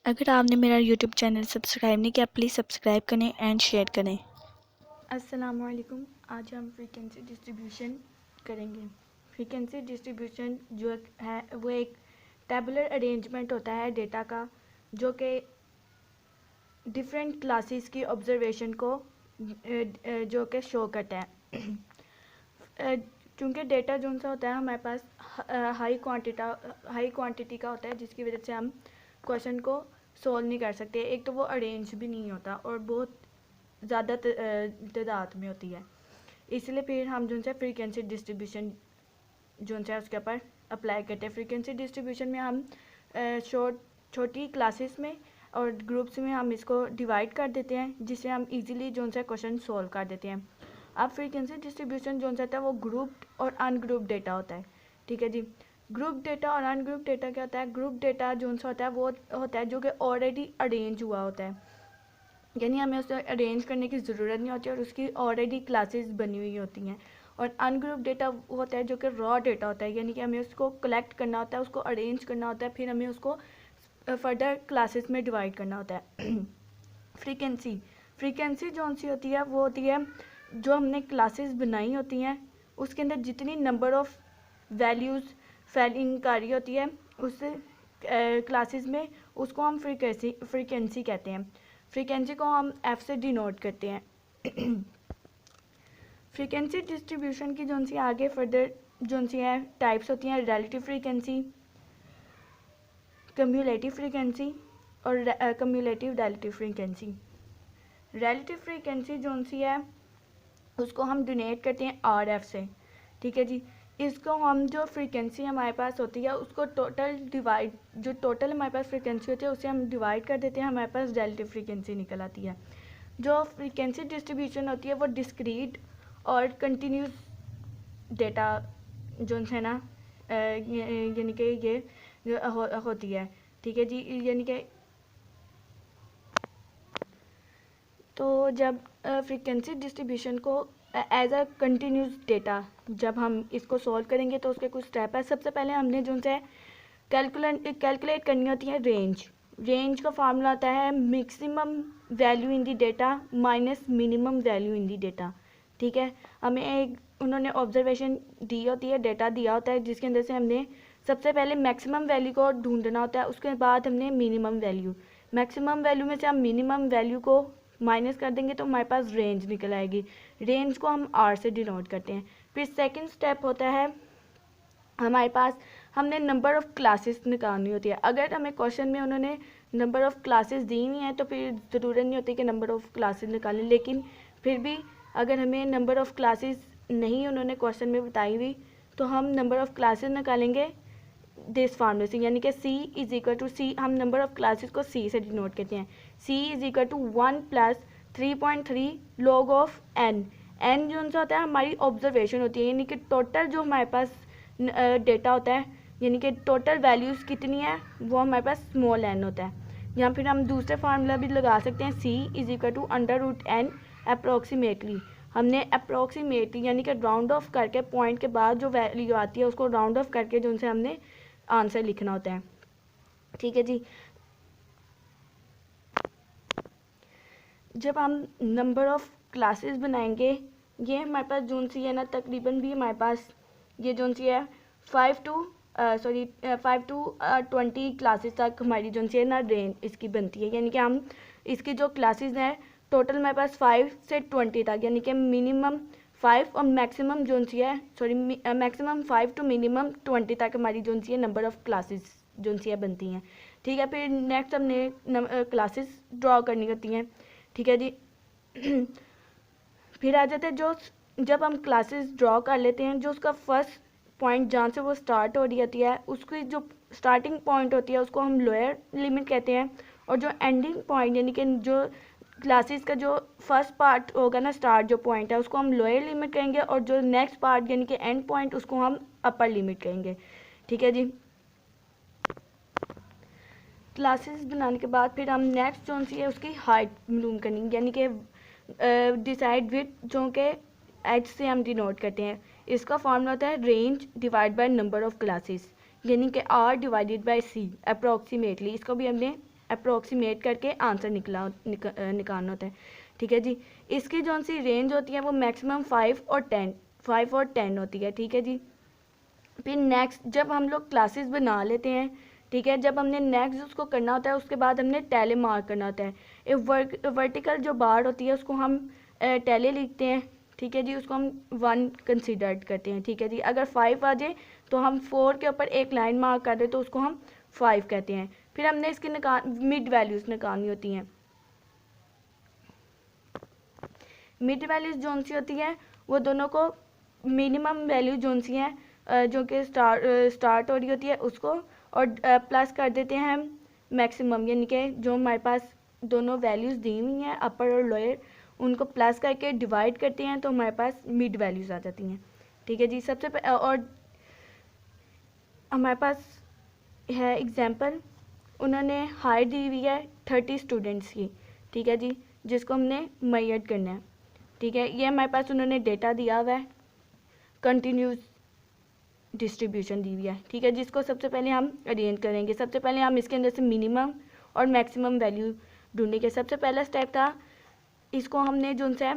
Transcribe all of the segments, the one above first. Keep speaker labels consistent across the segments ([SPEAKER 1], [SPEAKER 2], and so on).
[SPEAKER 1] अगर आपने मेरा यूट्यूब चैनल सब्सक्राइब नहीं किया प्लीज़ सब्सक्राइब करें एंड शेयर करें। अस्सलामुअलैकुम। आज हम फ्रीक्वेंसी डिस्ट्रीब्यूशन करेंगे। फ्रीक्वेंसी डिस्ट्रीब्यूशन जो है वो एक टेबुलर अरेंजमेंट होता है डेटा का, जो कि डिफरेंट क्लासेस की ऑब्जर्वेशन को जो कि शो करता है। क्योंकि डेटा जो सा होता है हमारे पास हाई क्वांटिटी का होता है, जिसकी वजह से हम क्वेश्चन को सोल्व नहीं कर सकते। एक तो वो अरेंज भी नहीं होता और बहुत ज़्यादा तादाद में होती है, इसलिए फिर हम जो है फ्रीक्वेंसी डिस्ट्रीब्यूशन जो है उसके ऊपर अप्लाई करते हैं। फ्रीक्वेंसी डिस्ट्रीब्यूशन में हम छोटी क्लासेस में और ग्रुप्स में हम इसको डिवाइड कर देते हैं, जिससे हम इजीली जो है क्वेश्चन सोल्व कर देते हैं। अब फ्रीक्वेंसी डिस्ट्रीब्यूशन जो होता है वो ग्रुप्ड और अनग्रुप्ड डेटा होता है। ठीक है जी। ग्रुप डेटा और अनग्रुप डेटा क्या होता है? ग्रुप डेटा जो होता है वो होता है जो कि ऑलरेडी अरेंज हुआ होता है, यानी हमें उसे अरेंज करने की ज़रूरत नहीं होती और उसकी ऑलरेडी क्लासेस बनी हुई होती हैं। और अनग्रुप डेटा होता है जो कि रॉ डेटा होता है, यानी कि हमें उसको कलेक्ट करना होता है, उसको अरेंज करना होता है, फिर हमें उसको फर्दर क्लासेस में डिवाइड करना होता है। फ्रीक्वेंसी जो सी होती है वो होती है जो हमने क्लासेस बनाई होती हैं उसके अंदर जितनी नंबर ऑफ़ वैल्यूज़ फैलिंग कर रही होती है उस क्लासेस में, उसको हम फ्रीक्वेंसी कहते हैं। फ्रीक्वेंसी को हम एफ से डिनोट करते हैं। फ्रीक्वेंसी डिस्ट्रीब्यूशन की जो सी आगे फर्दर जो सी है टाइप्स होती हैं: रिलेटिव फ्रीक्वेंसी, कम्युलेटिव फ्रीक्वेंसी और cumulative relative frequency. Relative frequency जो सी है उसको हम डिनोट करते हैं आर एफ से। ठीक है जी। इसको हम जो फ्रीक्वेंसी हमारे पास होती है उसको टोटल हमारे पास फ्रीक्वेंसी होती है उसे हम डिवाइड कर देते हैं, हमारे पास रिलेटिव फ्रीक्वेंसी निकल आती है। जो फ्रीक्वेंसी डिस्ट्रीब्यूशन होती है वो डिस्क्रीट और कंटिन्यूस डेटा जो है ना यानी कि ये जो होती है। ठीक है जी। यानी कि तो जब फ्रीक्वेंसी डिस्ट्रीब्यूशन को एज अ कंटिन्यूस डेटा जब हम इसको सॉल्व करेंगे तो उसके कुछ स्टेप है। सबसे पहले हमने जो है कैलकुलेट करनी होती है रेंज का फार्मूला आता है maximum value in the data minus minimum value in the data. ठीक है। हमें उन्होंने ऑब्जर्वेशन दी होती है, डेटा दिया होता है, जिसके अंदर से हमने सबसे पहले मैक्सिमम वैल्यू को ढूंढना होता है, उसके बाद हमने मिनिमम वैल्यू में से हम मिनिमम वैल्यू को माइनस कर देंगे तो हमारे पास रेंज निकल आएगी। रेंज को हम आर से डिनोट करते हैं। फिर सेकंड स्टेप होता है हमारे पास हमने नंबर ऑफ़ क्लासेस निकालनी होती है। अगर हमें क्वेश्चन में उन्होंने नंबर ऑफ़ क्लासेस दी नहीं है तो फिर ज़रूरत नहीं होती कि नंबर ऑफ़ क्लासेस निकालें, लेकिन फिर भी अगर हमें नंबर ऑफ़ क्लासेस नहीं उन्होंने क्वेश्चन में बताई हुई तो हम नंबर ऑफ़ क्लासेस निकालेंगे दिस फार्मूले से, यानी कि C is equal to C, हम नंबर ऑफ़ क्लासेस को C से डिनोट करते हैं। C is equal to 1 plus 3.3 log of n। n जो होता है हमारी ऑब्जर्वेशन होती है, यानी कि टोटल जो हमारे पास डेटा होता है, यानी कि टोटल वैल्यूज़ कितनी है वो हमारे पास स्मॉल n होता है। या फिर हम दूसरे फार्मूला भी लगा सकते हैं, C is equal to √n approximately. हमने अप्रोक्सीमेटली यानी कि राउंड ऑफ करके पॉइंट के बाद जो वैल्यू आती है उसको राउंड ऑफ करके जो उनसे हमने आंसर लिखना होता है। ठीक है जी। जब हम नंबर ऑफ़ क्लासेस बनाएंगे, ये हमारे पास जोन सी है ना तकरीबन भी हमारे पास ये जोन सी है 5 टू 20 क्लासेस तक हमारी जोन सी है ना रेंज इसकी बनती है, यानी कि हम इसकी जो क्लासेस हैं टोटल हमारे पास 5 से 20 तक, यानी कि मिनिमम 5 और मैक्सिमम जोन सी है मैक्सिमम 5 टू मिनिमम 20 तक हमारी जोन सी है नंबर ऑफ़ क्लासेस जोन सी है बनती हैं। ठीक है। फिर नेक्स्ट हमने क्लासेस ड्रॉ करनी होती हैं। ठीक है जी। फिर आ जाते हैं जो जब हम क्लासेस ड्रॉ कर लेते हैं, जो उसका फर्स्ट पॉइंट जहाँ से वो स्टार्ट हो रही होती है उसकी जो स्टार्टिंग पॉइंट होती है उसको हम लोअर लिमिट कहते हैं, और जो एंडिंग पॉइंट यानी कि जो क्लासेस का जो फर्स्ट पार्ट होगा ना स्टार्ट जो पॉइंट है उसको हम लोअर लिमिट कहेंगे, और जो नेक्स्ट पार्ट यानी कि एंड पॉइंट उसको हम अपर लिमिट कहेंगे। ठीक है जी। क्लासेस बनाने के बाद फिर हम नेक्स्ट जो सी है उसकी हाइट मालूम करनी, यानी कि डिसाइड विथ जो कि एच से हम डिनोट करते हैं। इसका फॉर्मूला होता है range divide by number of classes, यानी कि R divided by C approximately. इसको भी हमने अप्रोक्सीमेट करके आंसर निकालना होता है। ठीक है जी। इसकी जो सी रेंज होती है वो मैक्सिमम 5 और 10 होती है। ठीक है जी। फिर नेक्स्ट जब हम लोग क्लासेस बना लेते हैं, ठीक है, जब हमने नेक्स्ट उसको करना होता है उसके बाद हमने टैले मार्क करना होता है। एक वर्टिकल जो बार होती है उसको हम टैले लिखते हैं। ठीक है जी। उसको हम 1 कंसिडर करते हैं। ठीक है जी। अगर 5 आ जाए तो हम 4 के ऊपर एक लाइन मार्क कर दें तो उसको हम 5 कहते हैं। फिर हमने इसकी मिड वैल्यूज़ निकालनी होती हैं। मिड वैल्यूज़ जोन सी होती हैं वो दोनों को मिनिमम वैल्यू जोन सी हैं जो कि स्टार्ट हो रही होती है उसको, और प्लस कर देते हैं हम मैक्सिमम, यानी कि जो हमारे पास दोनों वैल्यूज़ दी हुई हैं अपर और लोअर उनको प्लस करके डिवाइड करते हैं तो हमारे पास मिड वैल्यूज़ आ जाती हैं। ठीक है जी। और हमारे पास है एग्जांपल, उन्होंने हायर दी हुई है 30 स्टूडेंट्स की। ठीक है जी। जिसको हमने मेजर करना है। ठीक है। ये हमारे पास उन्होंने डेटा दिया हुआ है, कंटिन्यूस डिस्ट्रीब्यूशन दी हुई है। ठीक है। जिसको सबसे पहले हम अरेंज करेंगे। सबसे पहले हम इसके अंदर से मिनिमम और मैक्सिमम वैल्यू ढूंढेंगे। सबसे पहला स्टेप था इसको हमने जो है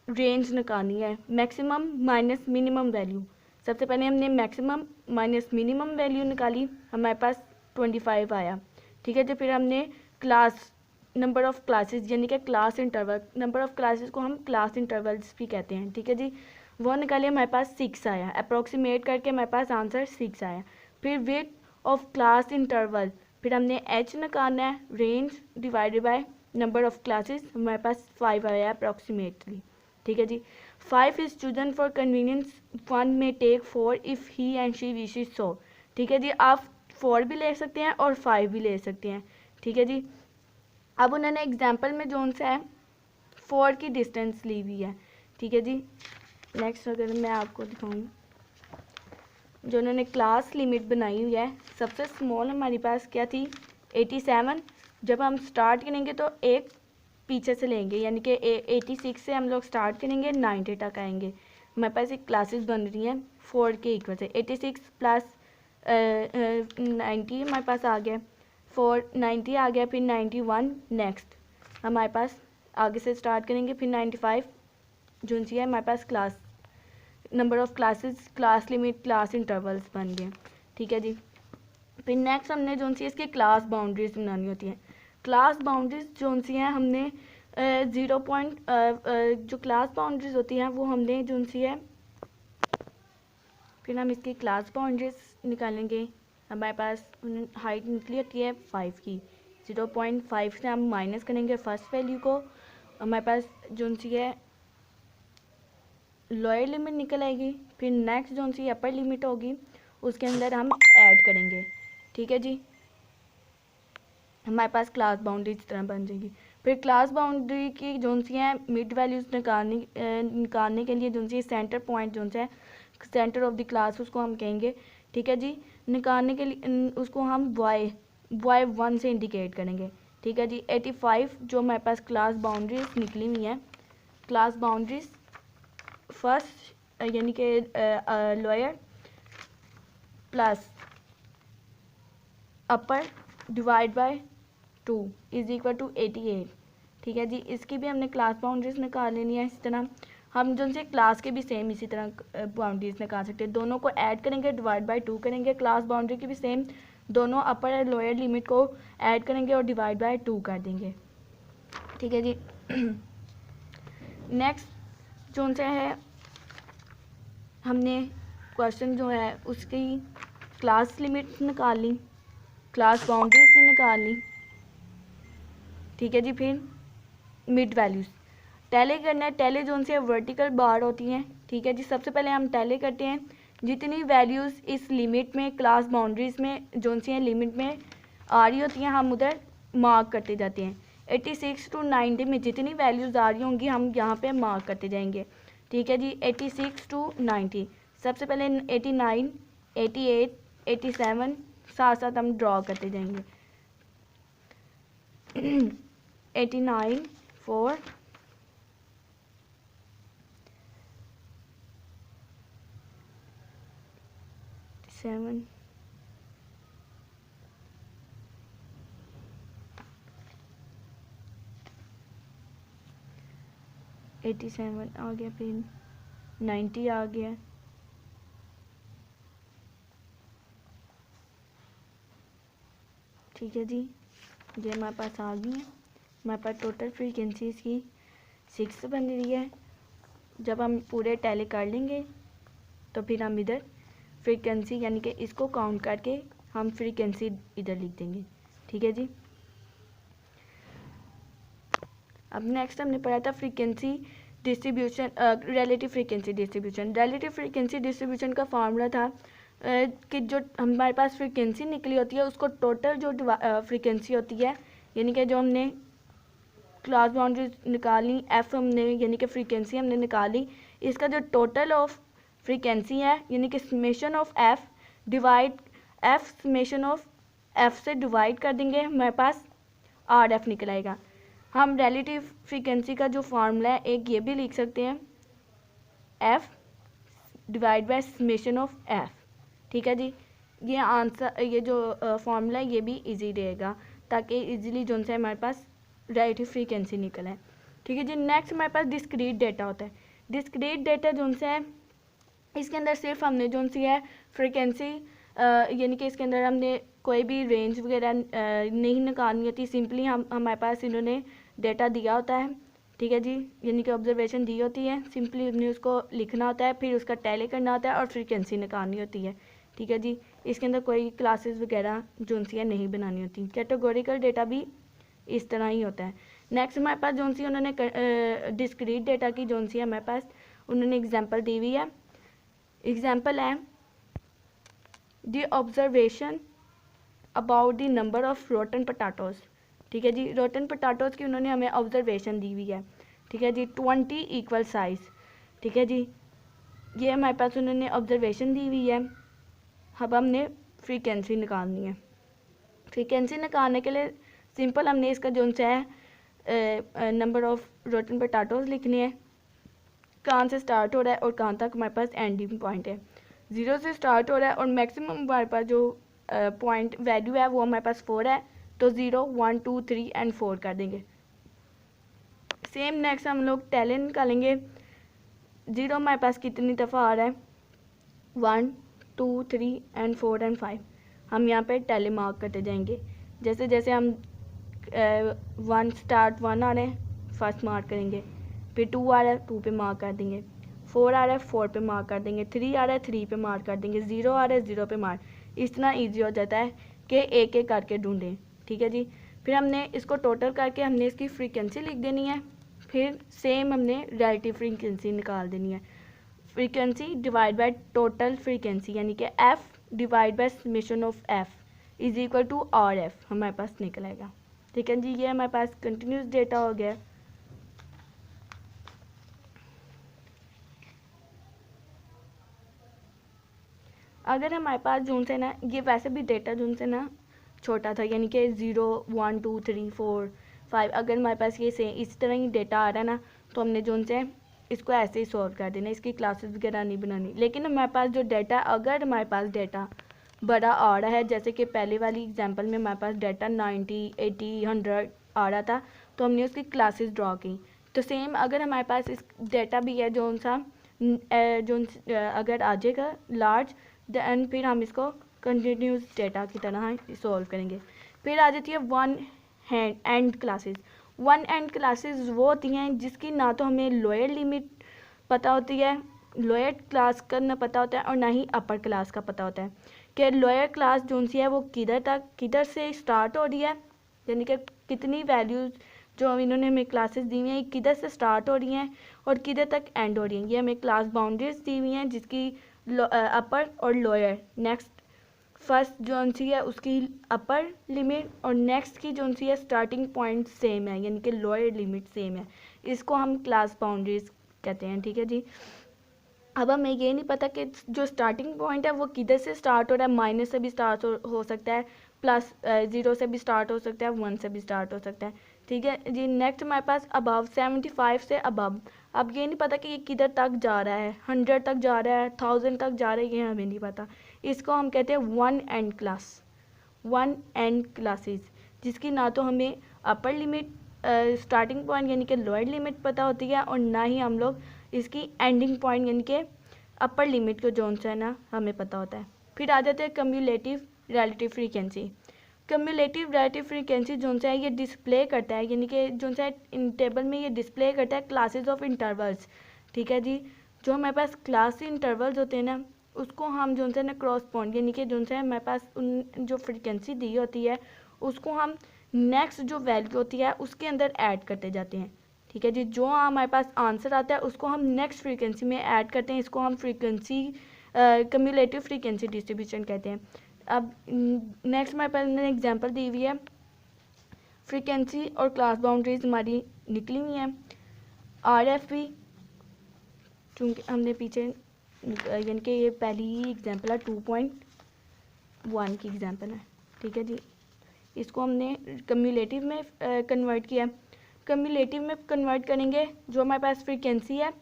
[SPEAKER 1] रेंज निकालनी है, मैक्सिमम माइनस मिनिमम वैल्यू। सबसे पहले हमने मैक्सिमम माइनस मिनिमम वैल्यू निकाली, हमारे पास 25 आया। ठीक है। तो फिर हमने क्लास नंबर ऑफ़ क्लासेस यानी कि class interval, number of classes को हम क्लास इंटरवल्स भी कहते हैं। ठीक है जी। वो निकाले, हमारे पास 6 आया, अप्रोक्सीमेट करके हमारे पास आंसर 6 आया। फिर विड्थ ऑफ क्लास इंटरवल, फिर हमने एच निकालना है, range divided by number of classes, हमारे पास 5 आया अप्रोक्सीमेटली। ठीक है जी। 5 is chosen for convenience, 1 may take 4 if he and she wishes so. ठीक है जी। आप 4 भी ले सकते हैं और 5 भी ले सकते हैं। ठीक है जी। अब उन्होंने एग्जाम्पल में जोन से है 4 की डिस्टेंस ली हुई है। ठीक है जी। नेक्स्ट अगर मैं आपको दिखाऊँ जो उन्होंने क्लास लिमिट बनाई हुई है, सबसे स्मॉल हमारे पास क्या थी 87। जब हम स्टार्ट करेंगे तो एक पीछे से लेंगे, यानी कि 86 से हम लोग स्टार्ट करेंगे 90 तक आएंगे। हमारे पास एक क्लासेस बन रही हैं 4 के इक्वल से, 86 प्लस 90 हमारे पास आ गया, 490 आ गया, फिर 91 नेक्स्ट हमारे पास आगे से स्टार्ट करेंगे, फिर 95 जो सी है हमारे पास class number of classes, class limit, class intervals बन गए। ठीक है जी। फिर नेक्स्ट हमने जो सी इसकी क्लास बाउंड्रीज बनानी होती हैं। क्लास बाउंड्रीज जो सी हैं हमने 0 पॉइंट जो क्लास बाउंड्रीज होती हैं वो हमने जो सी है, फिर हम इसकी क्लास बाउंड्रीज निकालेंगे। हमारे पास हाइट निकली होती है 5 की, 0.5 से हम माइनस करेंगे फर्स्ट वैल्यू को, हमारे पास जो सी है लोअर लिमिट निकल आएगी। फिर नेक्स्ट जो सी अपर लिमिट होगी उसके अंदर हम ऐड करेंगे। ठीक है जी। हमारे पास क्लास बाउंड्री इस तरह बन जाएगी। फिर क्लास बाउंड्री की जो सी हैं मिड वैल्यूज़ निकालने के लिए जो सी सेंटर पॉइंट जो है सेंटर ऑफ द क्लास उसको हम कहेंगे। ठीक है जी। निकालने के लिए उसको हम y1 से इंडिकेट करेंगे। ठीक है जी। 85 जो हमारे पास क्लास बाउंड्रीज निकली हुई हैं, क्लास बाउंड्रीज फर्स्ट यानी कि lower plus upper divide by 2 is equal to 88। ठीक है जी। इसकी भी हमने क्लास बाउंड्रीज निकाल लेनी है। इसी तरह हम जो से क्लास के भी सेम इसी तरह बाउंड्रीज निकाल सकते हैं। दोनों को ऐड करेंगे, डिवाइड बाय 2 करेंगे, क्लास बाउंड्री की भी सेम, दोनों अपर और लोअर लिमिट को ऐड करेंगे और डिवाइड बाय 2 कर देंगे। ठीक है जी। नेक्स्ट जो से है हमने क्वेश्चन जो है उसकी क्लास लिमिट निकाल ली, क्लास बाउंड्रीज भी निकाल ली। ठीक है जी। फिर मिड वैल्यूज़ टैली करना है। टैली जोन से वर्टिकल बार होती हैं। ठीक है जी। सबसे पहले हम टैली करते हैं, जितनी वैल्यूज़ इस लिमिट में क्लास बाउंड्रीज़ में जोन सी हैं लिमिट में आ रही होती हैं हम उधर मार्क करते जाते हैं। 86 to 90 में जितनी वैल्यूज़ आ रही होंगी हम यहाँ पे मार्क करते जाएंगे। ठीक है जी। 86 to 90, सबसे पहले 89, 88, 87 साथ साथ हम ड्रॉ करते जाएंगे। 89 4 7 87 आ गया, फिर 90 आ गया, ठीक है जी। ये हमारे पास आ गई है। हमारे पास टोटल फ्रीक्वेंसीज की 6 बन रही है। जब हम पूरे टैली कर लेंगे तो फिर हम इधर फ्रीक्वेंसी यानी कि इसको काउंट करके हम फ्रीक्वेंसी इधर लिख देंगे, ठीक है जी। अब नेक्स्ट हमने पढ़ा था frequency distribution, relative frequency distribution. Relative frequency distribution का फार्मूला था कि जो हमारे पास फ्रीक्वेंसी निकली होती है उसको टोटल जो फ्रीक्वेंसी होती है, यानी कि जो हमने क्लास बाउंड्रीज निकाली, एफ हमने यानी कि फ्रीक्वेंसी हमने निकाली, इसका जो टोटल ऑफ फ्रीक्वेंसी है यानी कि summation of F divide F summation of F से डिवाइड कर देंगे, हमारे पास आर एफ निकल आएगा। हम रिलेटिव फ्रीक्वेंसी का जो फार्मूला है एक ये भी लिख सकते हैं, F divide by summation of F, ठीक है जी। ये आंसर, ये जो फार्मूला है ये भी इजी रहेगा ताकि इजीली जो से हमारे पास रिलेटिव फ्रीक्वेंसी निकल है, ठीक है जी। नेक्स्ट हमारे पास डिस्क्रीट डेटा होता है। डिस्क्रीट डेटा जो से है इसके अंदर सिर्फ हमने जो सी है फ्रीक्वेंसी यानी कि इसके अंदर हमने कोई भी रेंज वगैरह नहीं निकालनी होती, सिंपली हमारे पास इन्होंने डेटा दिया होता है, ठीक है जी, यानी कि ऑब्जर्वेशन दी होती है, सिंपली हमने उसको लिखना होता है, फिर उसका टैली करना होता है और फ्रीक्वेंसी निकालनी होती है, ठीक है जी। इसके अंदर कोई क्लासेस वगैरह जो सी है नहीं बनानी होती। कैटेगोरिकल डेटा भी इस तरह ही होता है। नेक्स्ट हमारे पास जो सी उन्होंने डिस्क्रीट डेटा की जो सी है हमारे पास उन्होंने एग्जाम्पल दी हुई है। एग्जाम्पल है the observation about the number of rotten potatoes, ठीक है जी। रोटन पटाटोज की उन्होंने हमें ऑब्जर्वेशन दी हुई है, ठीक है जी। 20 इक्वल साइज, ठीक है जी, ये हमारे पास उन्होंने ऑब्जर्वेशन दी हुई है। अब हमने फ्रीक्वेंसी निकालनी है। फ्रीक्वेंसी निकालने के लिए सिंपल हमने इसका जो है नंबर ऑफ रोटन पटाटोज लिखने हैं, कहाँ से स्टार्ट हो रहा है और कहाँ तक हमारे पास एंडिंग पॉइंट है। 0 से स्टार्ट हो रहा है और मैक्सिमम हमारे पास जो पॉइंट वैल्यू है वो हमारे पास 4 है, तो 0 1 2 3 एंड 4 कर देंगे। सेम नेक्स्ट हम लोग टैली निकालेंगे। 0 हमारे पास कितनी दफ़ा आ रहा है, 1 2 3 एंड 4 एंड 5। हम यहाँ पे टैली मार्क करते जाएंगे। जैसे जैसे हम 1 स्टार्ट 1 आ रहे हैं फर्स्ट मार्क करेंगे, फिर 2 आ रहा है 2 पे मार्क कर देंगे, 4 आ रहा है 4 पे मार्क कर देंगे, 3 आ रहा है 3 पे मार्क कर देंगे, 0 आ रहा है 0 पे मार्क। इतना ईजी हो जाता है कि एक एक करके ढूंढें, ठीक है जी। फिर हमने इसको टोटल करके हमने इसकी फ्रीक्वेंसी लिख देनी है, फिर सेम हमने रिलेटिव फ्रीक्वेंसी निकाल देनी है। Frequency divide by total frequency यानी कि F divide by summation of F is equal to R F हमारे पास निकल आएगा, ठीक है जी। ये हमारे पास कंटिन्यूस डेटा हो गया। अगर हमारे पास जून से ना, ये वैसे भी डेटा जून से ना छोटा था, यानी कि 0 1 2 3 4 5, अगर हमारे पास ये से इस तरह ही डेटा आ रहा है ना तो हमने जून से इसको ऐसे ही सॉल्व कर देना, इसकी क्लासेस वगैरह नहीं बनानी। लेकिन हमारे पास जो डेटा, अगर हमारे पास डेटा बड़ा आ रहा है, जैसे कि पहले वाली एग्जांपल में हमारे पास डेटा 90 80 100 आ रहा था तो हमने उसकी क्लासेस ड्रॉ की। तो सेम अगर हमारे पास इस डेटा भी है जो सा जो अगर आ जाएगा लार्ज, दैन फिर हम इसको कंटिन्यूस डेटा की तरह सॉल्व करेंगे। फिर आ जाती है one and classes. One and classes वो होती हैं जिसकी ना तो हमें लोअर लिमिट पता होती है, लोअर क्लास का ना पता होता है, और ना ही अपर क्लास का पता होता है कि लोअर क्लास जो सी है वो किधर से स्टार्ट हो रही है, यानी कि कितनी वैल्यूज़ जो इन्होंने हमें क्लासेस दी हुई हैं किधर से स्टार्ट हो रही हैं और किधर तक एंड हो रही हैं। ये हमें क्लास बाउंड्रीज दी हुई हैं जिसकी अपर और लोअर। नेक्स्ट फर्स्ट जो सी है उसकी अपर लिमिट और नेक्स्ट की जो सी है स्टार्टिंग पॉइंट सेम है, यानी कि लोअर लिमिट सेम है। इसको हम क्लास बाउंड्रीज कहते हैं, ठीक है जी। अब हमें ये नहीं पता कि जो स्टार्टिंग पॉइंट है वो किधर से स्टार्ट हो रहा है, माइनस से भी स्टार्ट हो सकता है, प्लस 0 से भी स्टार्ट हो सकता है, 1 से भी स्टार्ट हो सकता है, ठीक है जी। नेक्स्ट हमारे पास अबव 75 से अबव। अब ये नहीं पता कि ये किधर तक जा रहा है, 100 तक जा रहा है, 1000 तक जा रहा है, ये हमें नहीं पता। इसको हम कहते हैं one and class, one and classes, जिसकी ना तो हमें अपर लिमिट स्टार्टिंग पॉइंट यानी कि लोअर लिमिट पता होती है, और ना ही हम लोग इसकी एंडिंग पॉइंट यानी कि अपर लिमिट को जोन सा है ना हमें पता होता है। फिर आ जाते हैं cumulative relative frequency. Cumulative relative frequency zone सा है ये डिस्प्ले करता है, यानी कि जोन सा है इन टेबल में ये डिस्प्ले करता है क्लासेस ऑफ इंटरवल्स। ठीक है जी, जो हमारे पास क्लास इंटरवल्स होते हैं ना उसको हम जोन सा है ना क्रॉस पॉइंट यानी कि जोन सा है हमारे पास उन जो फ्रीक्वेंसी दी होती है उसको हम नेक्स्ट जो वैल्यू होती है उसके अंदर ऐड करते जाते हैं। ठीक है जी, जो हमारे पास आंसर आता है उसको हम नेक्स्ट फ्रीक्वेंसी में ऐड करते हैं, इसको हम फ्रीक्वेंसी कम्युलेटिव फ्रीक्वेंसी डिस्ट्रीब्यूशन कहते हैं। अब नेक्स्ट हमारे पास एग्जांपल दी हुई है, फ्रीक्वेंसी और क्लास बाउंड्रीज हमारी निकली हुई हैं। RFP चूँकि हमने पीछे यानी कि ये पहली ही एग्जांपल है 2.1 की एग्जांपल है। ठीक है जी, इसको हमने कम्युलेटिव में कन्वर्ट किया। कम्युलेटिव में कन्वर्ट करेंगे जो हमारे पास फ्रीक्वेंसी है,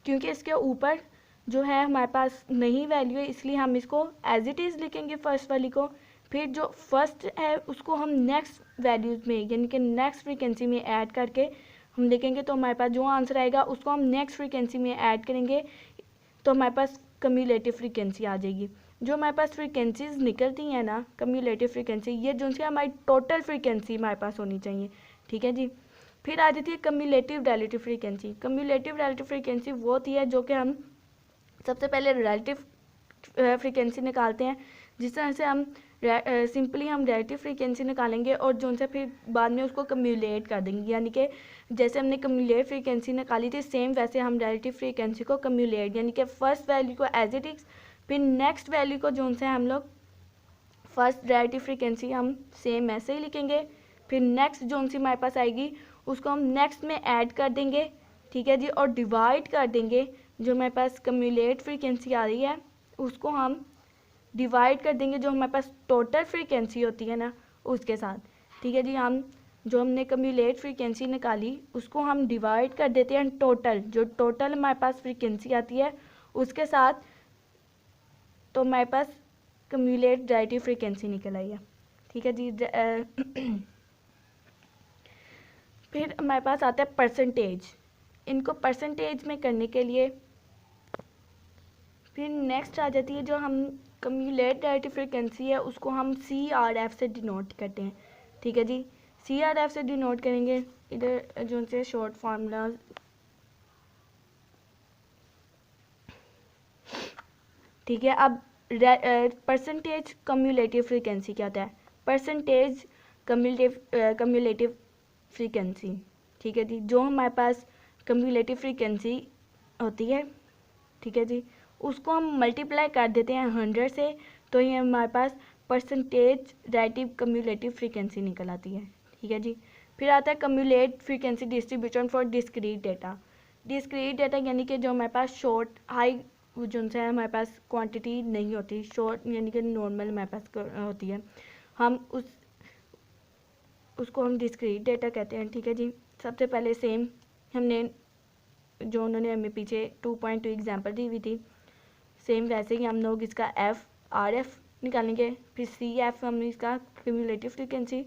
[SPEAKER 1] क्योंकि इसके ऊपर जो है हमारे पास नहीं वैल्यू है इसलिए हम इसको एज इट इज़ लिखेंगे फर्स्ट वाली को। फिर जो फर्स्ट है उसको हम नेक्स्ट वैल्यूज़ में यानी कि नेक्स्ट फ्रीक्वेंसी में ऐड करके हम लिखेंगे, तो हमारे पास जो आंसर आएगा उसको हम नेक्स्ट फ्रीक्वेंसी में ऐड करेंगे तो हमारे पास कम्युलेटिव फ्रीक्वेंसी आ जाएगी। जो हमारे पास फ्रीक्वेंसीज निकलती हैं ना कम्युलेटिव फ्रीक्वेंसी, ये जो सी हमारी टोटल फ्रीक्वेंसी हमारे पास होनी चाहिए। ठीक है जी, फिर आ जाती है cumulative relative frequency. Cumulative relative frequency वो होती है जो कि हम सबसे पहले रिलेटिव फ्रीक्वेंसी निकालते हैं, जिस तरह से हम सिंपली हम रिलेटिव फ्रीक्वेंसी निकालेंगे और जो उनसे फिर बाद में उसको कम्युलेट कर देंगे, यानी कि जैसे हमने कम्युलेट फ्रीक्वेंसी निकाली थी सेम वैसे हम रिलेटिव फ्रीक्वेंसी को कम्युलेट यानी कि फर्स्ट वैल्यू को एज इट इज, फिर नेक्स्ट वैल्यू को जो से हम लोग फर्स्ट रिलेटिव फ्रीक्वेंसी हम सेम ऐसे ही लिखेंगे, फिर नेक्स्ट जो सी हमारे पास आएगी उसको हम नेक्स्ट में ऐड कर देंगे। ठीक है जी, और डिवाइड कर देंगे जो हमारे पास कम्युलेट फ्रीक्वेंसी आ रही है उसको हम डिवाइड कर देंगे जो हमारे पास टोटल फ्रीक्वेंसी होती है ना उसके साथ। ठीक है जी, हम जो हमने कम्युलेट फ्रीक्वेंसी निकाली उसको हम डिवाइड कर देते हैं टोटल, जो टोटल हमारे पास फ्रीक्वेंसी आती है उसके साथ, तो हमारे पास कम्युलेट रिलेटिव फ्रीक्वेंसी निकल आई है। ठीक है जी, फिर हमारे पास आता है परसेंटेज। इनको परसेंटेज में करने के लिए फिर नेक्स्ट आ जाती है जो हम कम्युलेट रिलेटिव फ्रीक्वेंसी है उसको हम CRF से डिनोट करते हैं। ठीक है जी, CRF से डिनोट करेंगे, इधर जो से शॉर्ट फार्मूला। ठीक है, अब परसेंटेज कम्युलेटिव फ्रीक्वेंसी क्या होता है? Percentage cumulative frequency. ठीक है जी, जो हमारे पास कम्युलेटिव फ्रीक्वेंसी होती है, ठीक है जी, उसको हम मल्टीप्लाई कर देते हैं 100 से, तो ये हमारे पास परसेंटेज रिलेटिव कम्युलेटिव फ्रीक्वेंसी निकल आती है। ठीक है जी, फिर आता है cumulate frequency distribution for discrete data. Discrete data यानी कि जो हमारे पास शॉर्ट हाई जो है हमारे पास क्वांटिटी नहीं होती, शॉर्ट यानी कि नॉर्मल हमारे पास होती है, हम उसको हम डिस्क्रीट डेटा कहते हैं। ठीक है जी, सबसे पहले सेम हमने जो उन्होंने हमें पीछे 2.2 एग्जाम्पल दी हुई थी सेम वैसे ही हम लोग इसका RF निकालेंगे, फिर CF हम इसका क्यूमुलेटिव फ्रीक्वेंसी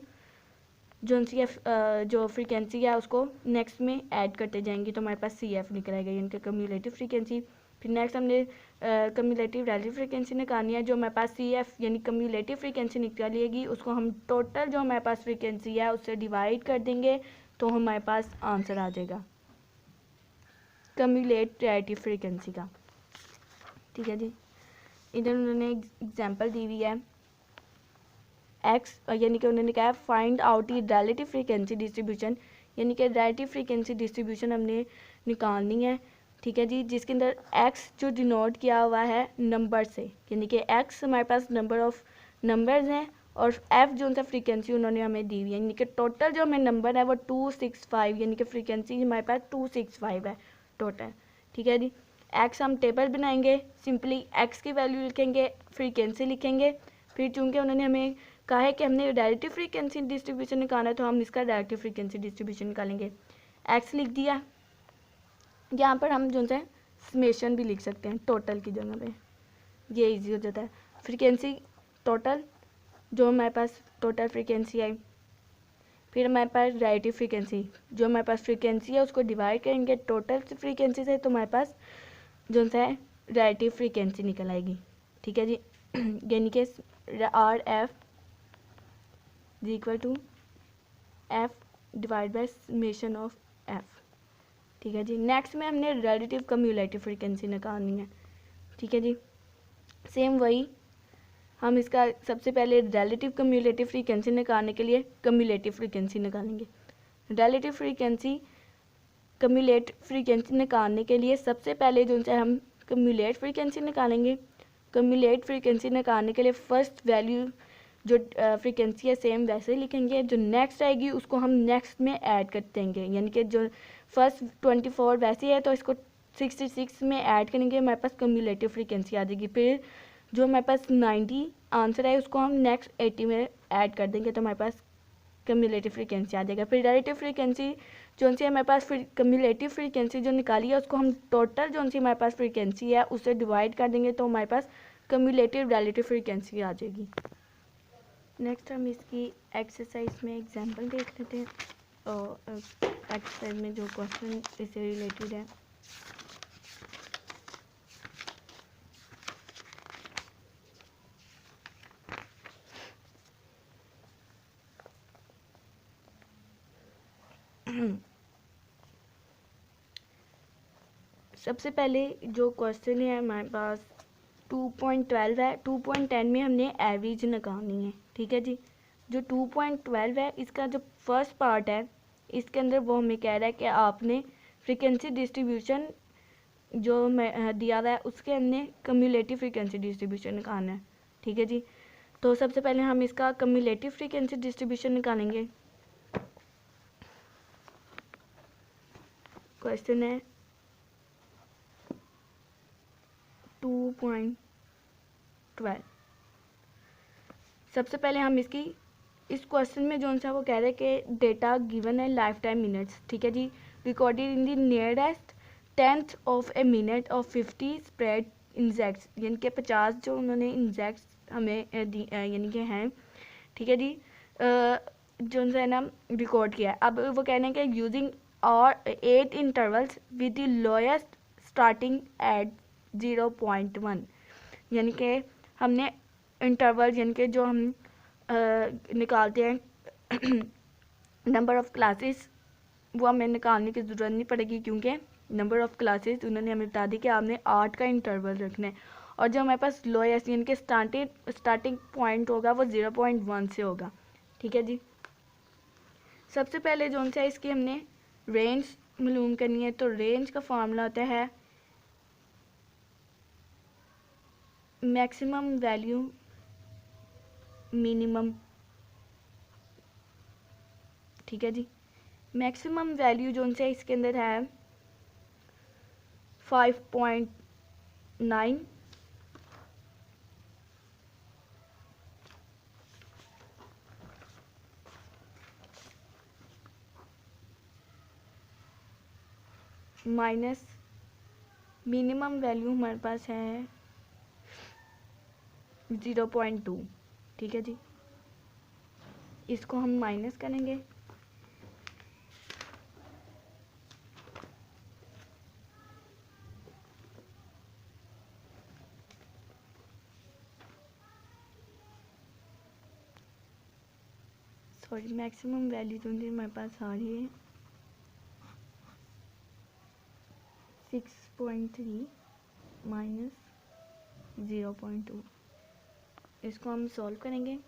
[SPEAKER 1] जो फ्रीक्वेंसी है उसको नेक्स्ट में ऐड करते जाएंगे तो हमारे पास CF निकल आएगा यानी कि कम्युलेटिव फ्रीक्वेंसी। फिर नेक्स्ट हमने कम्युलेटिव रिलेटिव फ्रीक्वेंसी निकालनी है, जो हमारे पास CF यानी कम्युलेटिव फ्रीक्वेंसी निकालेगी उसको हम टोटल जो हमारे पास फ्रीक्वेंसी है उससे डिवाइड कर देंगे तो हमारे पास आंसर आ जाएगा कम्युलेट रिलेटिव फ्रीक्वेंसी का। ठीक है जी, इधर उन्होंने एग्जांपल दी हुई है X, यानी कि उन्होंने कहा find out the relative frequency distribution, यानी कि रिलेटिव फ्रीक्वेंसी डिस्ट्रीब्यूशन हमने निकालनी है। ठीक है जी, जिसके अंदर X जो डिनोट किया हुआ है नंबर से, यानी कि X हमारे पास नंबर ऑफ नंबर्स हैं और F जो सा फ्रीक्वेंसी उन्होंने हमें दी हुई है, यानी कि टोटल जो हमें नंबर है वो 265, यानी कि फ्रीक्वेंसी हमारे पास 265 है टोटल। ठीक है जी, X हम टेबल बनाएंगे, सिंपली X की वैल्यू लिखेंगे, फ्रीक्वेंसी लिखेंगे, फिर चूंकि उन्होंने हमें कहा है कि हमने रिलेटिव फ्रीक्वेंसी डिस्ट्रीब्यूशन निकालना है तो हम इसका रिलेटिव फ्रीक्वेंसी डिस्ट्रीब्यूशन निकालेंगे। X लिख दिया, यहाँ पर हम जो है समेशन भी लिख सकते हैं टोटल की जगह पे, ये इजी हो जाता है। फ्रीक्वेंसी टोटल जो हमारे पास टोटल फ्रीक्वेंसी आई, फिर हमारे पास रिलेटिव फ्रीक्वेंसी, जो हमारे पास फ्रीक्वेंसी है उसको डिवाइड करेंगे टोटल फ्रीक्वेंसी से, तो हमारे पास जो सा है रिलेटिव फ्रीक्वेंसी निकल आएगी। ठीक है जी। यानी कि R F is equal to F divide by summation of F. ठीक है जी। नेक्स्ट में हमने रिलेटिव कम्युलेटिव फ्रीक्वेंसी निकालनी है। ठीक है जी। सेम वही हम इसका सबसे पहले रिलेटिव कम्युलेटिव फ्रीक्वेंसी निकालने के लिए कम्युलेटिव फ्रीक्वेंसी निकालेंगे। रिलेटिव फ्रीक्वेंसी कम्युलेट फ्रीक्वेंसी निकालने के लिए सबसे पहले जो है हम कम्युलेट फ्रीक्वेंसी निकालेंगे। कम्युलेट फ्रीक्वेंसी निकालने के लिए फर्स्ट वैल्यू जो फ्रीक्वेंसी है सेम वैसे ही लिखेंगे, जो नेक्स्ट आएगी उसको हम नेक्स्ट में ऐड कर देंगे। यानी कि जो फर्स्ट 24 वैसे है तो इसको 66 में ऐड करेंगे, हमारे पास कम्युलेटिव फ्रीक्वेंसी आ जाएगी। फिर जो हमारे पास 90 आंसर है उसको हम नेक्स्ट 80 में ऐड कर देंगे तो हमारे पास कम्युलेटिव फ्रीक्वेंसी आ जाएगा। फिर रिलेटिव फ्रीक्वेंसी जो सी हमारे पास कम्युलेटिव फ्रीक्वेंसी जो निकाली है उसको हम टोटल जो सी हमारे पास फ्रीक्वेंसी है उससे डिवाइड कर देंगे तो हमारे पास कम्युलेटिव रिलेटिव फ्रीक्वेंसी आ जाएगी। नेक्स्ट हम इसकी एक्सरसाइज में एग्जांपल देख लेते हैं और एक्सरसाइज में जो क्वेश्चन इससे रिलेटेड है। सबसे पहले जो क्वेश्चन है हमारे पास 2.12 है। 2.10 में हमने एवरेज निकालनी है। ठीक है जी। जो 2.12 है इसका जो फर्स्ट पार्ट है इसके अंदर वो हमें कह रहा है कि आपने फ्रीक्वेंसी डिस्ट्रीब्यूशन जो दिया हुआ है उसके हमने कम्युलेटिव फ्रीक्वेंसी डिस्ट्रीब्यूशन निकालना है। ठीक है जी। तो सबसे पहले हम इसका कम्युलेटिव फ्रीक्वेंसी डिस्ट्रीब्यूशन निकालेंगे। क्वेश्चन है 2.12। सबसे पहले हम इस क्वेश्चन में जो सा वो कह रहे हैं कि डेटा गिवन है लाइफ टाइम मिनट्स। ठीक है जी। Recorded in the nearest 10th of a minute of 50 spread injects, यानी कि 50 जो उन्होंने इंजेक्ट्स हमें यानी कि हैं। ठीक है जी। जो सा है ना रिकॉर्ड किया है। अब वो कह रहे हैं कि यूजिंग और 8 intervals with the lowest starting at 0.1, यानी कि हमने इंटरवल यानी कि जो हम निकालते हैं नंबर ऑफ़ क्लासेस वो हमें निकालने की ज़रूरत नहीं पड़ेगी क्योंकि नंबर ऑफ़ क्लासेस उन्होंने हमें बता दी कि आपने 8 का इंटरवल रखना है। और जो हमारे पास लोएस्ट यानी कि स्टार्टिंग पॉइंट होगा वो 0.1 से होगा। ठीक है जी। सबसे पहले जो सा इसकी हमने रेंज मालूम करनी है। तो रेंज का फार्मूला होता है मैक्सिमम वैल्यू मिनिमम। ठीक है जी। मैक्सिमम वैल्यू जो सा इसके अंदर है 5.9 माइनस मिनिमम वैल्यू हमारे पास है 0.2। ठीक है जी। इसको हम माइनस करेंगे। सॉरी, मैक्सिमम वैल्यू जो हमारे पास आ रही है 6.3 माइनस 0.2। इसको हम सॉल्व करेंगे।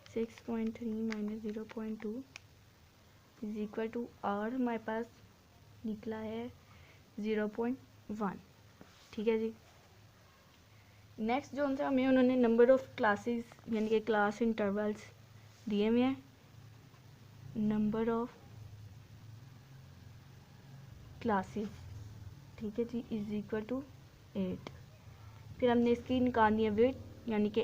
[SPEAKER 1] 6.3 minus 0.2 is equal to R हमारे पास निकला है 0.1। ठीक है जी। नेक्स्ट जो सा हमें उन्होंने नंबर ऑफ़ क्लासेस यानी कि क्लास इंटरवल्स दिए हुए हैं। नंबर ऑफ क्लासेस, ठीक है जी, इज इक्वल टू 8। फिर हमने इसकी निकालनी है विड्थ यानी कि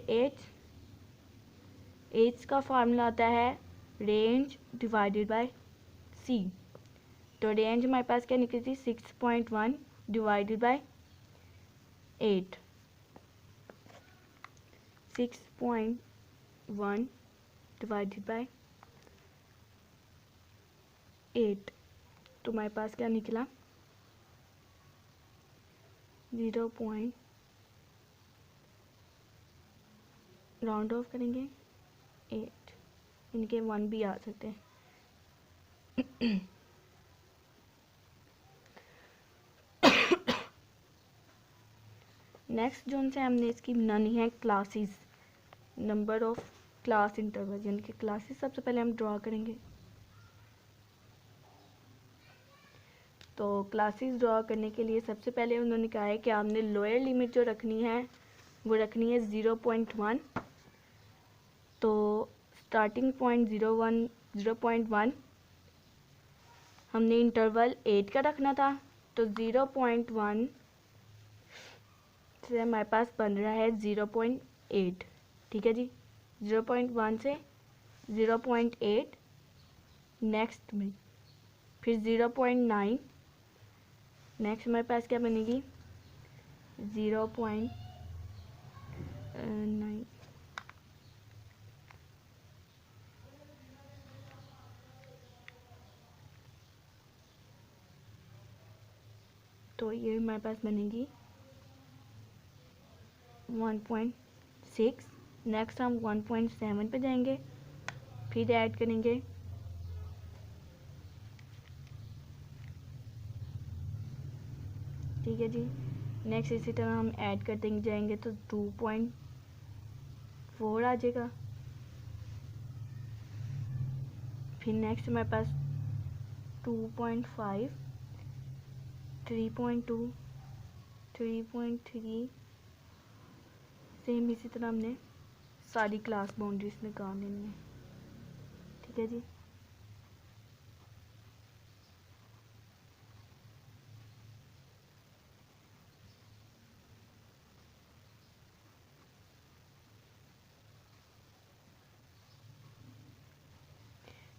[SPEAKER 1] एज का फार्मूला आता है रेंज डिवाइडेड बाय सी। तो रेंज हमारे पास क्या निकली थी 6.1 डिवाइडेड बाय 8। 6.1 डिवाइडेड बाय 8, तो हमारे पास क्या निकला 0. राउंड ऑफ करेंगे 8, इनके 1 भी आ सकते हैं। नेक्स्ट जो से हमने इसकी बनानी है classes, number of class interval, यानी कि क्लासेस सबसे पहले हम ड्रॉ करेंगे। तो क्लासेस ड्रॉ करने के लिए सबसे पहले उन्होंने कहा है कि आपने लोअर लिमिट जो रखनी है वो रखनी है 0.1। तो स्टार्टिंग पॉइंट 0.1 हमने इंटरवल 8 का रखना था, तो 0.1 से हमारे पास बन रहा है 0.8। ठीक है जी, 0.1 से 0.8, नेक्स्ट में फिर 0.9, नेक्स्ट हमारे पास क्या बनेगी 0.9, तो ये हमारे पास बनेगी 1.6। नेक्स्ट हम 1.7 पे जाएंगे, फिर ऐड करेंगे ठीक है जी। नेक्स्ट इसी तरह हम ऐड करते जाएंगे तो 2.4 आ जाएगा। फिर नेक्स्ट हमारे पास 2.5, 3.2, 3.3, सेम इसी तरह हमने सारी क्लास बाउंड्रीज निकाल लेनी है। ठीक है जी।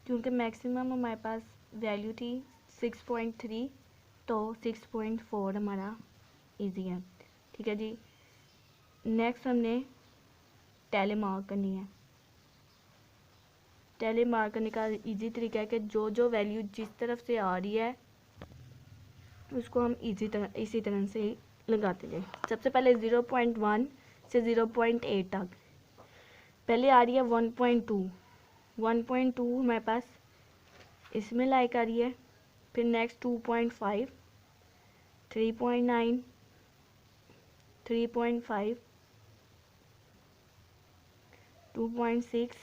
[SPEAKER 1] क्योंकि मैक्सिमम हमारे पास वैल्यू थी 6.3, तो 6.4 हमारा इजी है। ठीक है जी। नेक्स्ट हमने टैली मार्क करनी है। टैली मार्क करने का इजी तरीका है कि जो जो वैल्यू जिस तरफ से आ रही है उसको हम इसी तरह से लगाते जाए। सबसे पहले 0.1 से 0.8 तक, पहले आ रही है 1.2, 1.2 हमारे पास इसमें लाइक आ रही है। फिर नेक्स्ट 2.5, 3.9, 3.5, 2.6,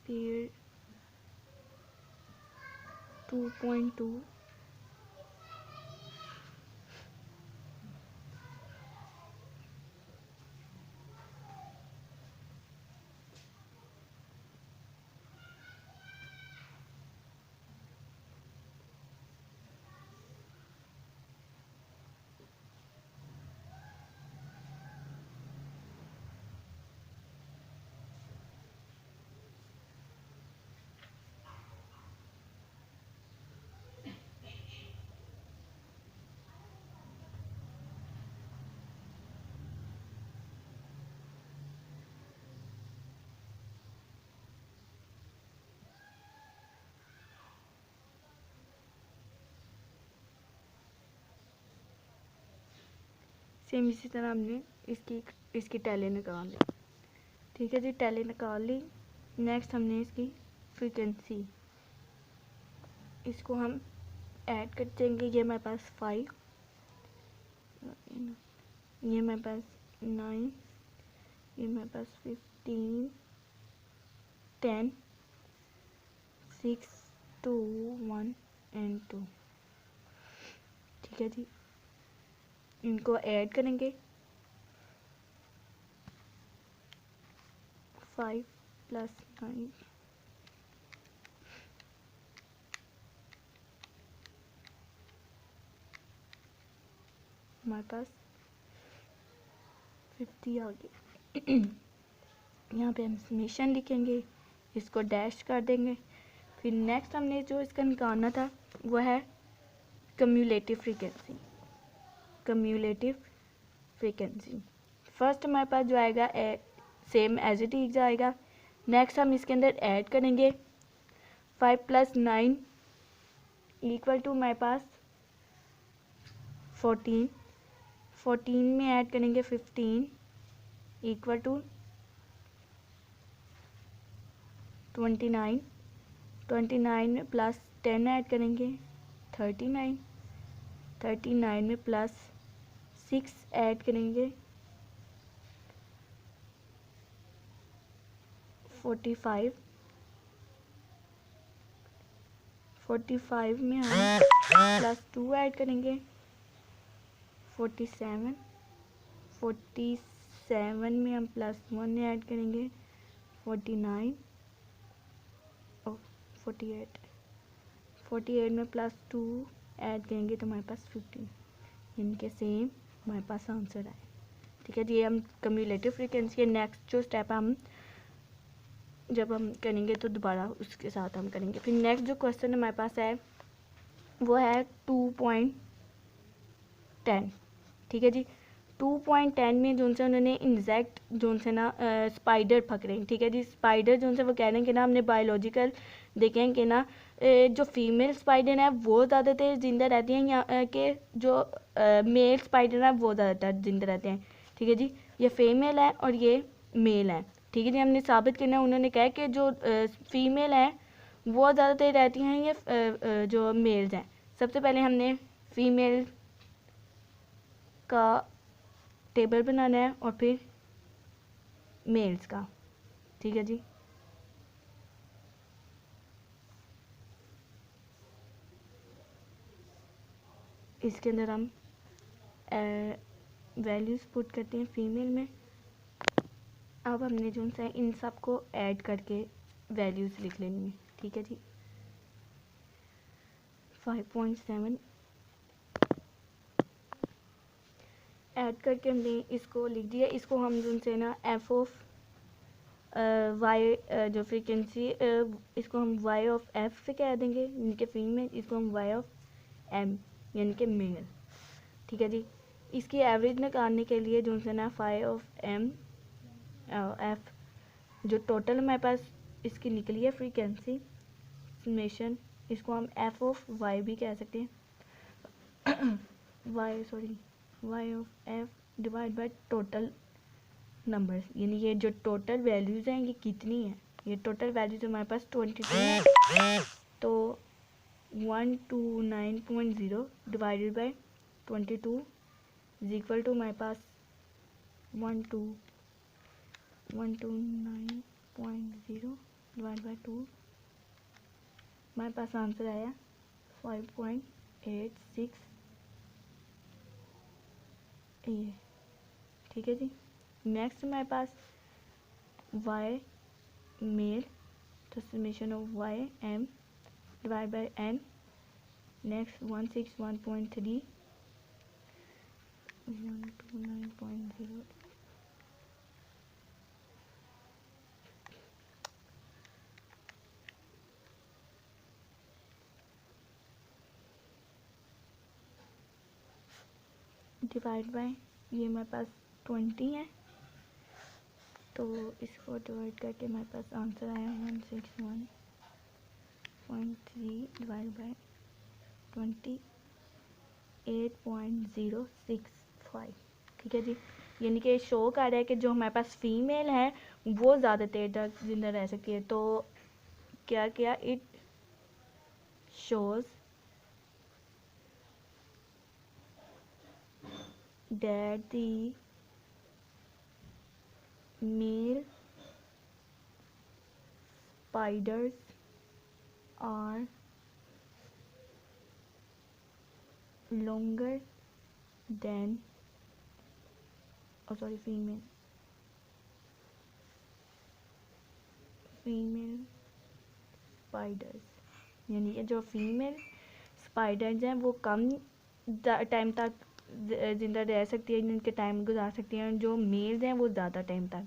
[SPEAKER 1] फिर 2.2, सेम इसी तरह हमने इसकी टैली निकाल ली। ठीक है जी, टैली निकाल ली। नेक्स्ट हमने इसकी फ्रीक्वेंसी, इसको हम ऐड कर देंगे। ये हमारे पास 5, ये हमारे पास 9, ये हमारे पास 15, 10, 6, 2, 1 एंड 2। ठीक है जी, इनको ऐड करेंगे 5 + 9, हमारे पास 50 आ गया। यहाँ पे हम समेशन लिखेंगे, इसको डैश कर देंगे। फिर नेक्स्ट हमने जो इसका निकालना था वो है cumulative frequency. Cumulative frequency first हमारे पास जो आएगा सेम एज इट इज आएगा। नेक्स्ट हम इसके अंदर ऐड करेंगे 5 + 9 इक्वल टू हमारे पास 14। 14 में ऐड करेंगे 15 इक्वल टू 29। 29 में प्लस 10 ऐड करेंगे 39। 39 में प्लस 6 ऐड करेंगे 45। 45 में हम प्लस 2 ऐड करेंगे 47। 47 में हम प्लस 1 ऐड करेंगे 49 और 48। 48 में प्लस 2 ऐड करेंगे तो हमारे पास 15, यानी कि सेम हमारे पास आंसर आए। ठीक है जी, ये हम कम्युलेटिव फ्रीक्वेंसी के नेक्स्ट जो स्टेप हम जब हम करेंगे तो दोबारा उसके साथ हम करेंगे। फिर नेक्स्ट जो क्वेश्चन हमारे पास है वो है 2.10। ठीक है जी, 2.10 में जो से उन्होंने इंसेक्ट जो से ना स्पाइडर पकड़े हैं। ठीक है जी, स्पाइडर जो से वो कह रहे हैं कि ना हमने बायोलॉजिकल देखे हैं कि ना जो फीमेल स्पाइडर है वो ज़्यादातर जिंदा रहती हैं या कि जो मेल स्पाइडर है वो ज़्यादातर जिंदा रहते हैं। ठीक है जी, ये फीमेल है और ये मेल है। ठीक है जी, हमने साबित करना, उन्होंने कहा कि जो फीमेल है वो ज़्यादातर रहती हैं ये जो मेल्स हैं। सबसे पहले हमने फीमेल का टेबल बनाना है और फिर मेल्स का। ठीक है जी, इसके अंदर हम वैल्यूज़ पुट करते हैं फीमेल में। अब हमने जो है इन सब को ऐड करके वैल्यूज़ लिख लेनी है। ठीक है जी, 5.7 ऐड करके हमने इसको लिख दिया। इसको हम जो है ना एफ ऑफ वाई जो फ्रीक्वेंसी इसको हम वाई ऑफ एफ से कह देंगे यानी कि फीमेल, इसको हम वाई ऑफ एम यानी कि मेल। ठीक है जी, इसकी एवरेज निकालने के लिए जो है ना फाइव ऑफ एम एफ जो टोटल हमारे पास इसकी निकली है फ्रीक्वेंसी समेशन, इसको हम एफ ऑफ वाई भी कह सकते हैं Y of F divide by total numbers, यानी ये जो टोटल वैल्यूज़ हैं ये कितनी है। ये टोटल वैल्यूज़ हमारे पास 22 है, तो 129.0 divided by 22 is equal to हमारे पास 129.0 डिवाइड बाय 2, हमारे पास आंसर आया 5.86 ये। ठीक है जी, नेक्स्ट हमारे पास वाई मेल, तो summation of Y M divide by N. Next 161.3 129.0 divide by ये हमारे पास 20 है, तो इसको डिवाइड करके हमारे पास आंसर आया 161.3 डिवाइड बाय 28.065। ठीक है जी, यानी कि शो कर रहा है कि जो हमारे पास फीमेल है वो ज़्यादा देर तक जिंदा रह सकती है। तो क्या किया, it shows that the male spiders are longer than female spiders, यानी कि जो फीमेल स्पाइडर्स हैं वो कम टाइम तक जिंदा रह सकती है, जिनके टाइम गुजार सकती हैं, जो मेल्स हैं वो ज़्यादा टाइम तक